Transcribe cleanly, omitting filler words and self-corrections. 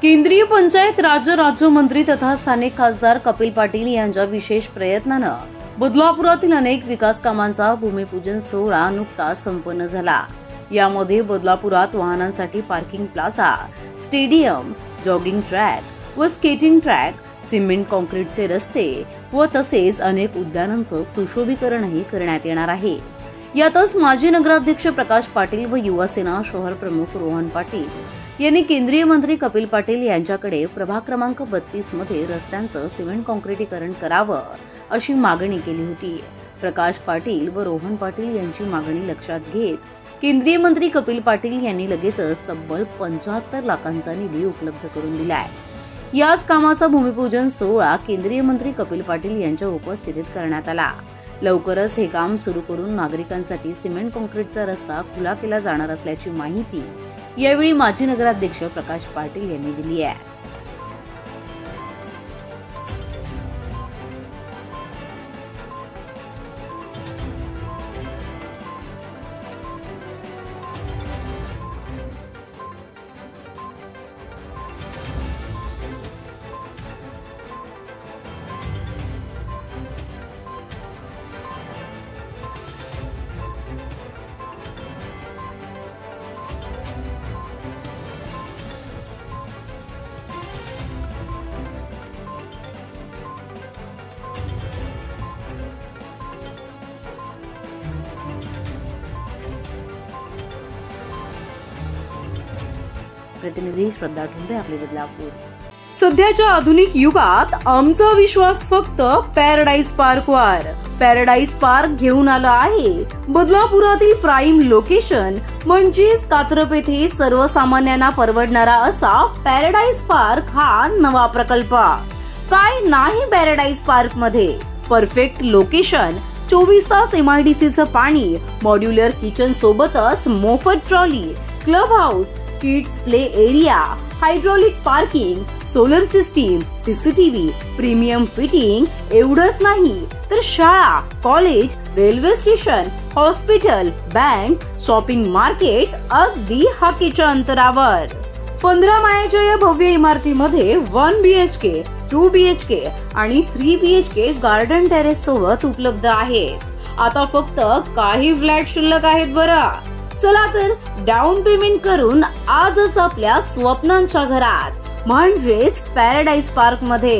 केंद्रीय पंचायत राज राज्यमंत्री तथा स्थानिक खासदार कपिल पाटील यांच्या विशेष प्रयत्नानं बदलापुरातील अनेक विकास कामांचा भूमिपूजन सोहळा नुकताच संपन्न झाला। यामध्ये बदलापुरात वाहनांसाठी parking plaza, stadium, jogging track व स्केटिंग ट्रॅक, सिमेंट कॉन्क्रीटचे रस्ते व तसेच अनेक उद्यानांचं सुशोभीकरणही करण्यात येणार आहे। यातच माजी नगराध्यक्ष प्रकाश पाटील व युवासेना शहर प्रमुख रोहन पाटील यांनी केंद्रीय मंत्री कपिल पाटील यांच्याकडे प्रभाग क्रमांक 32 मध्ये रस्त्यांचं सिमेंट कॉन्क्रीटीकरण करावं अशी मागणी केली होती। प्रकाश पाटील व रोहन पाटील यांची मागणी लक्षात घेत केंद्रीय मंत्री कपिल पाटील यांनी लगेचच तब्बल 75 लाखांचा निधी उपलब्ध करून दिलाय। याच कामाचा भूमिपूजन सोहळा केंद्रीय मंत्री कपिल पाटील यांच्या उपस्थितीत करण्यात आला। लवकरच हे काम सुरू करून नागरिकांसाठी सिमेंट कॉन्क्रीटचा रस्ता खुला केला जाणार असल्याची माहिती यावेळी माजी नगराध्यक्ष प्रकाश पाटील यांनी दिली आहे। प्रतिनिधी श्रद्धा ठोंबरे, आपले बदलापूर। सध्याच्या आधुनिक युगात आमचा विश्वास फक्त पॅराडाईज पार्कवर। पॅराडाईज पार्क घेऊन आला आहे बदलापुरातील प्राईम लोकेशन म्हणजेच कात्रप येथे सर्वसामान्यांना परवडणारा असा पॅराडाईज पार्क हा नवा प्रकल्प। काय नाही पॅराडाईज पार्क मध्ये? परफेक्ट लोकेशन, 24 तास MIDCचं पाणी, मॉड्युलर किचन सोबतच मोफत trolley, club house, kids play area, hydraulic parking, solar system, CCTV, premium fitting एवढंच नाही तर शाळा, college, railway station, hospital, bank, shopping market अगदी हाकेच्या अंतरावर। 15 माळ्याच्या या भव्य इमारतीमध्ये 1 BHK, 2 BHK आणि 3 BHK गार्डन टेरेस सोबत उपलब्ध आहे। आता फक्त काही फ्लॅट शिल्लक आहेत बरं। चला तर डाऊन पेमेंट करून आजच आपल्या स्वप्नांच्या घरात म्हणजेच पॅराडाईज पार्क मध्ये